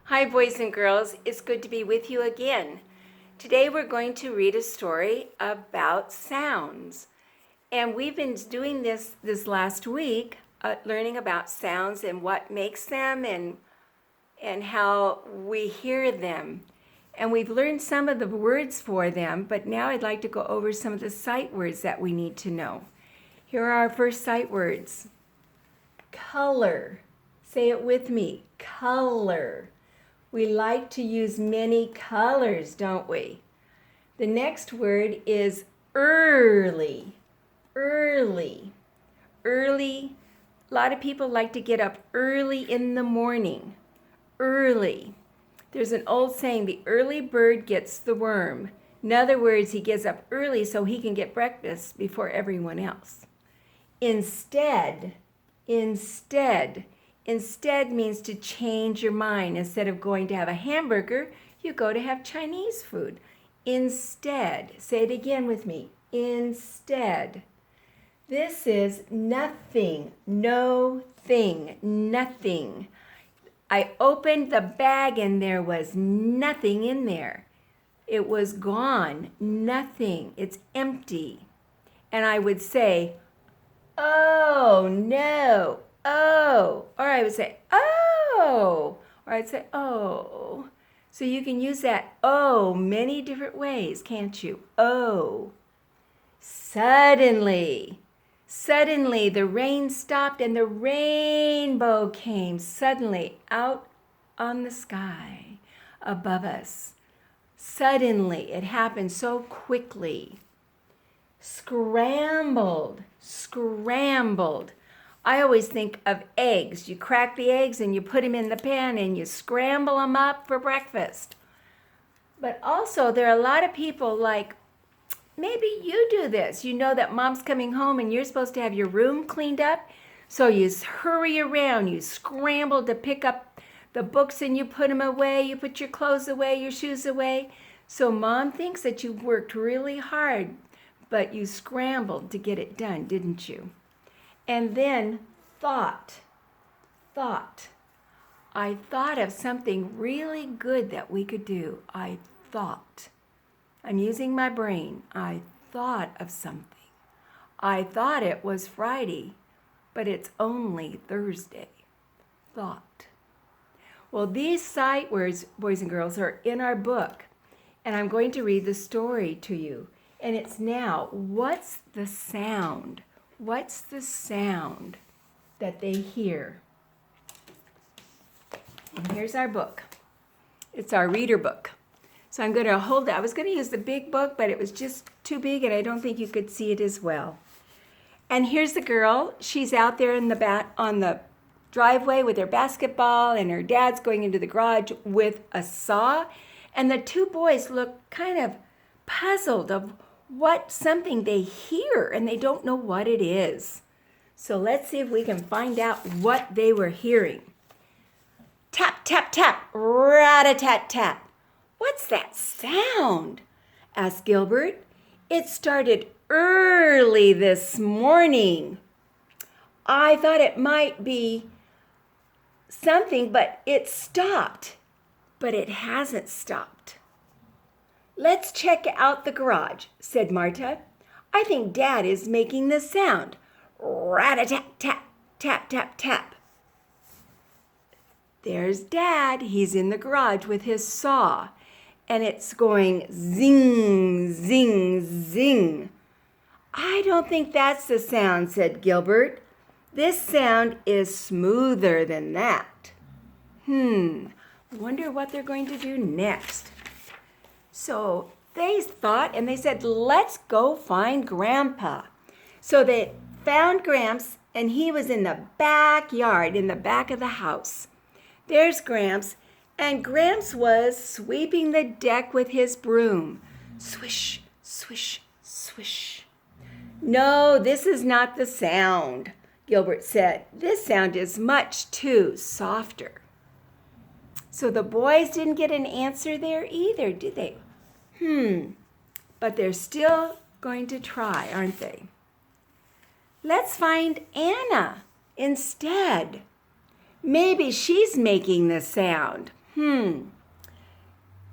Hi, boys and girls. It's good to be with you again. Today we're going to read a story about sounds. And we've been doing this last week, learning about sounds and what makes them and how we hear them. And we've learned some of the words for them, but now I'd like to go over some of the sight words that we need to know. Here are our first sight words. Color. Say it with me. Color. We like to use many colors, don't we? The next word is early. Early. Early. A lot of people like to get up early in the morning. Early. There's an old saying, the early bird gets the worm. In other words, he gets up early so he can get breakfast before everyone else. Instead. Instead means to change your mind. Instead of going to have a hamburger, you go to have Chinese food. Instead. Say it again with me. Instead. This is nothing. No thing. Nothing. I opened the bag and there was nothing in there. It was gone. Nothing. It's empty. And I would say, oh, no. Oh, or I would say, oh, or I'd say, oh. So you can use that oh many different ways, can't you? Oh. Suddenly the rain stopped and the rainbow came suddenly out on the sky above us. Suddenly, it happened so quickly. Scrambled. I always think of eggs. You crack the eggs and you put them in the pan and you scramble them up for breakfast. But also there are a lot of people like, maybe you do this. You know that mom's coming home and you're supposed to have your room cleaned up. So you hurry around, you scramble to pick up the books and you put them away. You put your clothes away, your shoes away. So mom thinks that you worked really hard, but you scrambled to get it done, didn't you? And then thought. I thought of something really good that we could do. I thought. I'm using my brain. I thought of something. I thought it was Friday, but it's only Thursday. Thought. Well, these sight words, boys and girls, are in our book, and I'm going to read the story to you. And it's now, what's the sound? What's the sound that they hear? And here's our book. It's our reader book. So I'm going to hold it. I was going to use the big book, but it was just too big, and I don't think you could see it as well. And here's the girl. She's out there in the on the driveway with her basketball, and her dad's going into the garage with a saw. And the two boys look kind of puzzled of what something they hear, and they don't know what it is. So let's see if we can find out what they were hearing. Tap, tap, tap, rat-a-tat-tat. What's that sound? Asked Gilbert. It started early this morning. I thought it might be something, but it stopped. But it hasn't stopped. Let's check out the garage, said Marta. I think Dad is making the sound. Rat-a-tat-tat, tap, tap, tap. There's Dad. He's in the garage with his saw. And it's going zing, zing, zing. I don't think that's the sound, said Gilbert. This sound is smoother than that. Wonder what they're going to do next. So they thought and they said, let's go find Grandpa. So they found Gramps, and he was in the backyard, in the back of the house. There's Gramps, and Gramps was sweeping the deck with his broom. Swish, swish, swish. No, this is not the sound, Gilbert said. This sound is much too softer. So the boys didn't get an answer there either, did they? But they're still going to try, aren't they? Let's find Anna instead. Maybe she's making the sound.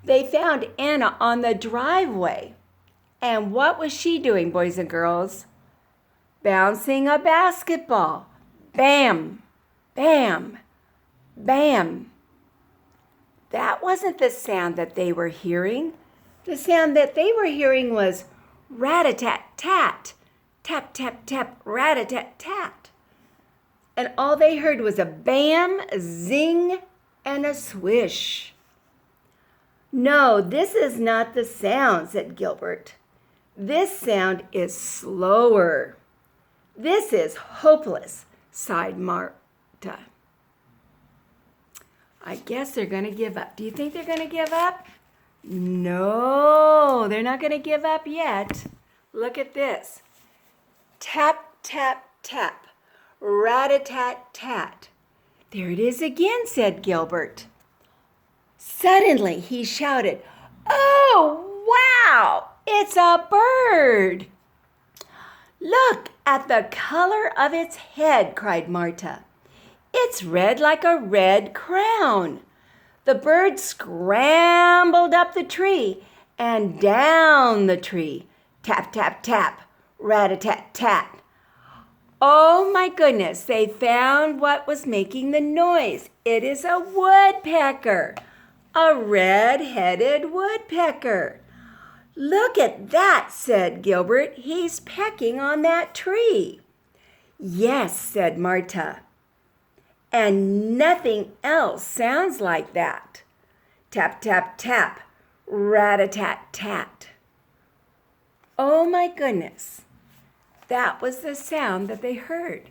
They found Anna on the driveway. And what was she doing, boys and girls? Bouncing a basketball. Bam, bam, bam. That wasn't the sound that they were hearing. The sound that they were hearing was rat-a-tat-tat, tap-tap-tap, rat-a-tat-tat. And all they heard was a bam, a zing, and a swish. No, this is not the sound, said Gilbert. This sound is slower. This is hopeless, sighed Marta. I guess they're going to give up. Do you think they're going to give up? No, they're not going to give up yet. Look at this. Tap, tap, tap. Rat-a-tat-tat. There it is again, said Gilbert. Suddenly he shouted, "Oh, wow! It's a bird!" "Look at the color of its head," cried Marta. "It's red like a red crown." The bird scrambled up the tree and down the tree. Tap, tap, tap, rat-a-tat-tat. Oh my goodness, they found what was making the noise. It is a woodpecker, a red-headed woodpecker. "Look at that," said Gilbert. "He's pecking on that tree." "Yes," said Marta. "And nothing else sounds like that. Tap, tap, tap, rat-a-tat-tat." Oh my goodness. That was the sound that they heard.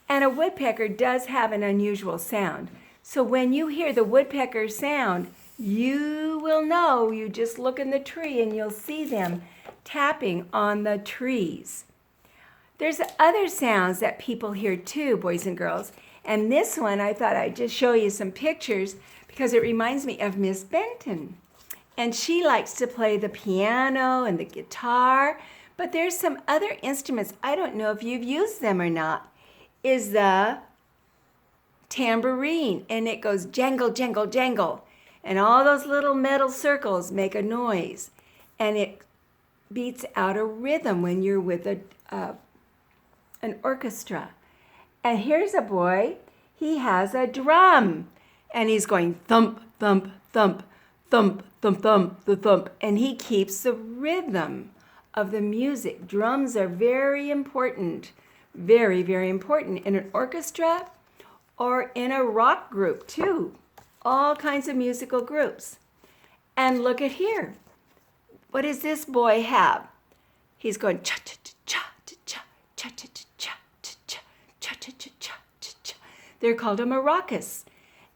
And a woodpecker does have an unusual sound. So when you hear the woodpecker sound, you will know. You just look in the tree and you'll see them tapping on the trees. There's other sounds that people hear too, boys and girls. And this one, I thought I'd just show you some pictures because it reminds me of Miss Benton. And she likes to play the piano and the guitar. But there's some other instruments, I don't know if you've used them or not, is the tambourine. And it goes jangle, jangle, jangle. And all those little metal circles make a noise. And it beats out a rhythm when you're with an orchestra. And here's a boy, he has a drum. And he's going thump, thump, thump, thump, thump, thump, the thump. And he keeps the rhythm of the music. Drums are very important, very, very important in an orchestra or in a rock group too. All kinds of musical groups. And look at here. What does this boy have? He's going cha-cha-cha-cha, cha-cha, cha-cha-cha, cha-cha, cha-cha-cha-cha, cha-cha. They're called a maracas.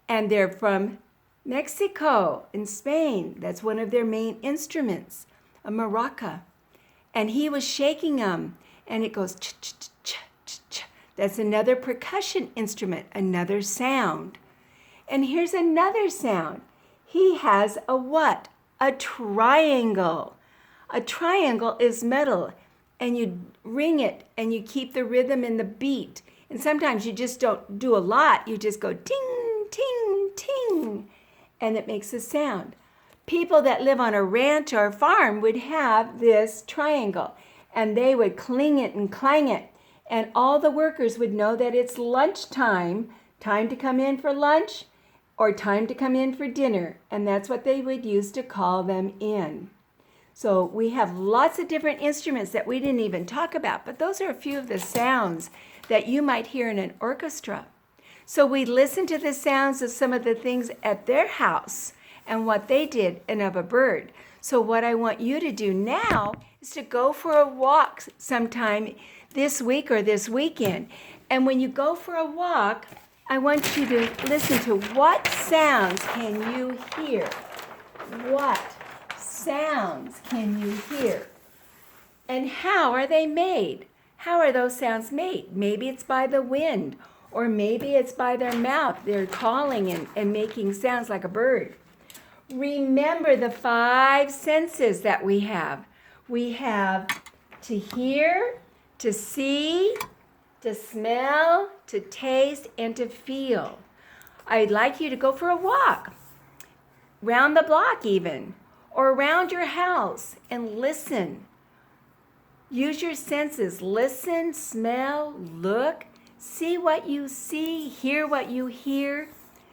And they're from Mexico and Spain. That's one of their main instruments, a maraca. And he was shaking them, and it goes cha-cha-cha-cha. That's another percussion instrument, another sound. And here's another sound. He has a what? A triangle. A triangle is metal, and you ring it, and you keep the rhythm in the beat. And sometimes you just don't do a lot. You just go ting, ting, ting, and it makes a sound. People that live on a ranch or a farm would have this triangle, and they would cling it and clang it, and all the workers would know that it's lunchtime, time to come in for lunch, or time to come in for dinner, and that's what they would use to call them in. So we have lots of different instruments that we didn't even talk about, but those are a few of the sounds that you might hear in an orchestra. So we listen to the sounds of some of the things at their house and what they did, and of a bird. So what I want you to do now is to go for a walk sometime this week or this weekend. And when you go for a walk, I want you to listen to what sounds can you hear? What sounds can you hear? And how are they made? How are those sounds made? Maybe it's by the wind, or maybe it's by their mouth. They're calling and making sounds like a bird. Remember the 5 senses that we have. We have to hear, to see, to smell, to taste, and to feel. I'd like you to go for a walk round the block even, or around your house, and listen. Use your senses. Listen, smell, look, see what you see, hear what you hear,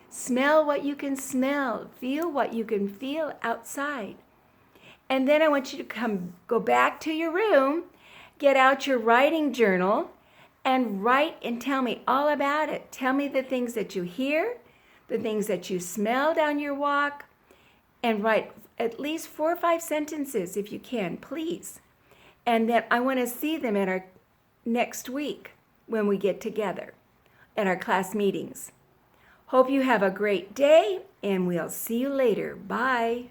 smell what you can smell, feel what you can feel outside. And then I want you to go back to your room, get out your writing journal, and write and tell me all about it. Tell me the things that you hear, the things that you smelled on your walk, and write at least 4 or 5 sentences if you can, please. And then I want to see them at our next week when we get together at our class meetings. Hope you have a great day, and we'll see you later. Bye.